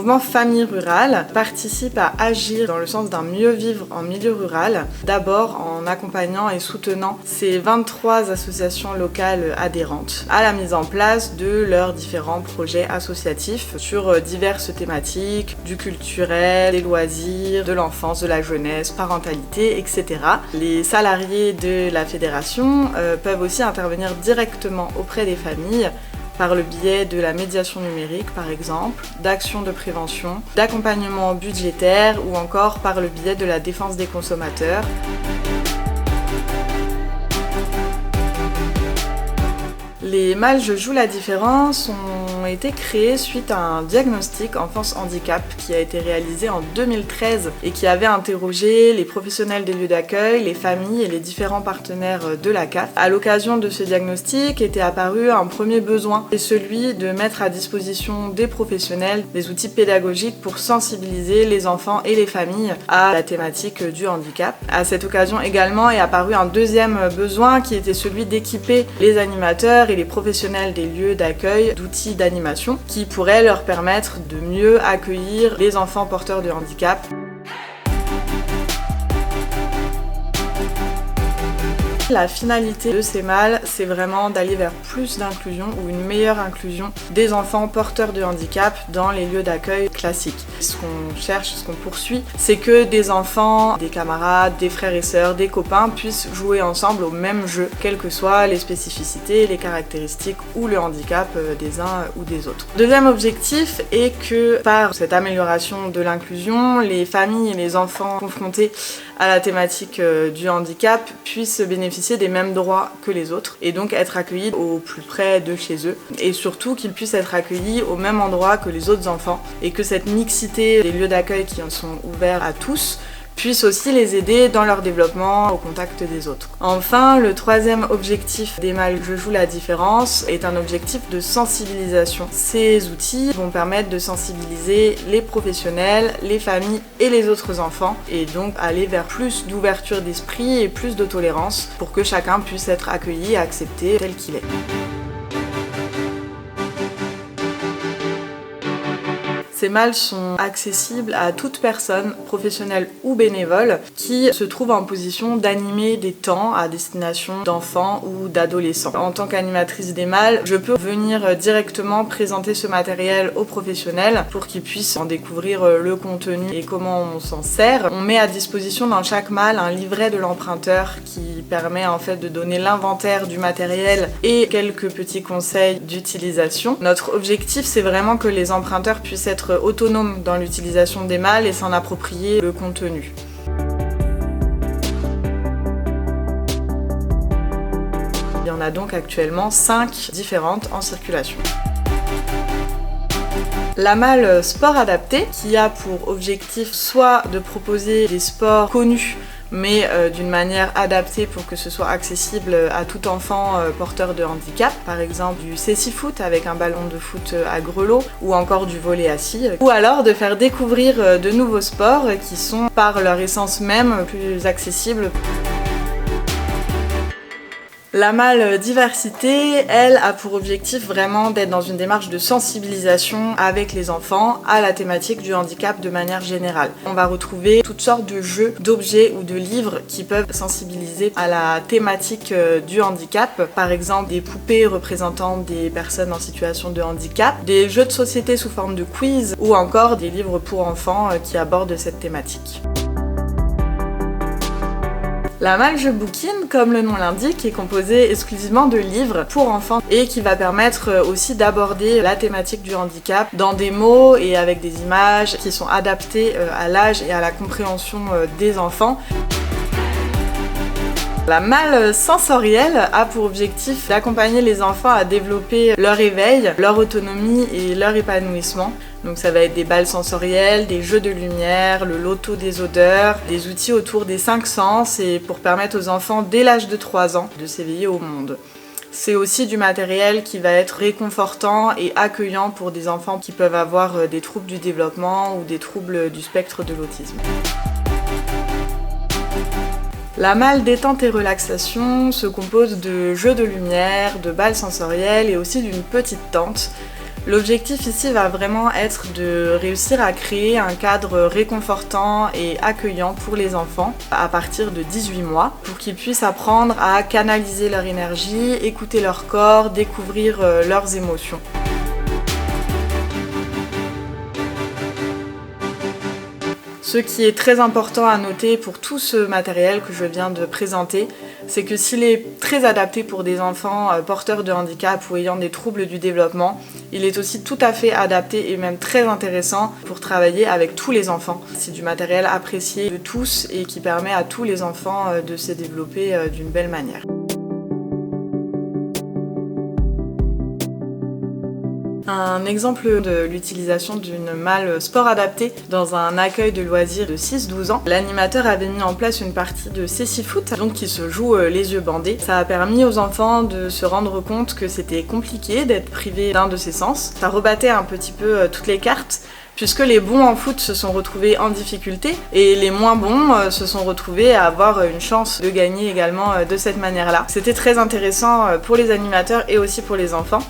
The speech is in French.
mouvement Famille Rurale participe à agir dans le sens d'un mieux vivre en milieu rural, d'abord en accompagnant et soutenant ces 23 associations locales adhérentes à la mise en place de leurs différents projets associatifs sur diverses thématiques, du culturel, des loisirs, de l'enfance, de la jeunesse, parentalité, etc. Les salariés de la fédération peuvent aussi intervenir directement auprès des familles par le biais de la médiation numérique par exemple, d'actions de prévention, d'accompagnement budgétaire ou encore par le biais de la défense des consommateurs. Les mâles Je joue la différence ont été créés suite à un diagnostic enfance handicap qui a été réalisé en 2013 et qui avait interrogé les professionnels des lieux d'accueil, les familles et les différents partenaires de la CAF. À l'occasion de ce diagnostic était apparu un premier besoin, c'est celui de mettre à disposition des professionnels des outils pédagogiques pour sensibiliser les enfants et les familles à la thématique du handicap. À cette occasion également est apparu un deuxième besoin qui était celui d'équiper les animateurs et les professionnels des lieux d'accueil d'outils d'animation qui pourraient leur permettre de mieux accueillir les enfants porteurs de handicap. La finalité de ces mâles, c'est vraiment d'aller vers plus d'inclusion ou une meilleure inclusion des enfants porteurs de handicap dans les lieux d'accueil classiques. Ce qu'on cherche, ce qu'on poursuit, c'est que des enfants, des camarades, des frères et sœurs, des copains puissent jouer ensemble au même jeu, quelles que soient les spécificités, les caractéristiques ou le handicap des uns ou des autres. Deuxième objectif est que par cette amélioration de l'inclusion, les familles et les enfants confrontés à la thématique du handicap puissent bénéficier des mêmes droits que les autres et donc être accueillis au plus près de chez eux et surtout qu'ils puissent être accueillis au même endroit que les autres enfants et que cette mixité des lieux d'accueil qui en sont ouverts à tous puisse aussi les aider dans leur développement au contact des autres. Enfin, le troisième objectif des mâles Je joue la différence est un objectif de sensibilisation. Ces outils vont permettre de sensibiliser les professionnels, les familles et les autres enfants et donc aller vers plus d'ouverture d'esprit et plus de tolérance pour que chacun puisse être accueilli et accepté tel qu'il est. Ces mâles sont accessibles à toute personne, professionnelle ou bénévole, qui se trouve en position d'animer des temps à destination d'enfants ou d'adolescents. En tant qu'animatrice des mâles, je peux venir directement présenter ce matériel aux professionnels pour qu'ils puissent en découvrir le contenu et comment on s'en sert. On met à disposition dans chaque mâle un livret de l'emprunteur qui permet en fait de donner l'inventaire du matériel et quelques petits conseils d'utilisation. Notre objectif, c'est vraiment que les emprunteurs puissent être autonomes dans l'utilisation des mâles et s'en approprier le contenu. Il y en a donc actuellement 5 différentes en circulation. La malle Sport Adapté, qui a pour objectif soit de proposer des sports connus mais d'une manière adaptée pour que ce soit accessible à tout enfant porteur de handicap, par exemple du cécifoot avec un ballon de foot à grelots ou encore du volley assis, ou alors de faire découvrir de nouveaux sports qui sont par leur essence même plus accessibles. La malle Diversité, elle, a pour objectif vraiment d'être dans une démarche de sensibilisation avec les enfants à la thématique du handicap de manière générale. On va retrouver toutes sortes de jeux, d'objets ou de livres qui peuvent sensibiliser à la thématique du handicap. Par exemple, des poupées représentant des personnes en situation de handicap, des jeux de société sous forme de quiz ou encore des livres pour enfants qui abordent cette thématique. La malle Je bouquine, comme le nom l'indique, est composée exclusivement de livres pour enfants et qui va permettre aussi d'aborder la thématique du handicap dans des mots et avec des images qui sont adaptées à l'âge et à la compréhension des enfants. La malle sensorielle a pour objectif d'accompagner les enfants à développer leur éveil, leur autonomie et leur épanouissement. Donc ça va être des balles sensorielles, des jeux de lumière, le loto des odeurs, des outils autour des 5 sens et pour permettre aux enfants dès l'âge de 3 ans de s'éveiller au monde. C'est aussi du matériel qui va être réconfortant et accueillant pour des enfants qui peuvent avoir des troubles du développement ou des troubles du spectre de l'autisme. La malle détente et relaxation se compose de jeux de lumière, de balles sensorielles et aussi d'une petite tente. L'objectif ici va vraiment être de réussir à créer un cadre réconfortant et accueillant pour les enfants à partir de 18 mois pour qu'ils puissent apprendre à canaliser leur énergie, écouter leur corps, découvrir leurs émotions. Ce qui est très important à noter pour tout ce matériel que je viens de présenter, c'est que s'il est très adapté pour des enfants porteurs de handicap ou ayant des troubles du développement, il est aussi tout à fait adapté et même très intéressant pour travailler avec tous les enfants. C'est du matériel apprécié de tous et qui permet à tous les enfants de se développer d'une belle manière. Un exemple de l'utilisation d'une malle sport adaptée dans un accueil de loisirs de 6-12 ans. L'animateur avait mis en place une partie de cécifoot, donc qui se joue les yeux bandés. Ça a permis aux enfants de se rendre compte que c'était compliqué d'être privé d'un de ses sens. Ça rebattait un petit peu toutes les cartes, puisque les bons en foot se sont retrouvés en difficulté et les moins bons se sont retrouvés à avoir une chance de gagner également de cette manière-là. C'était très intéressant pour les animateurs et aussi pour les enfants.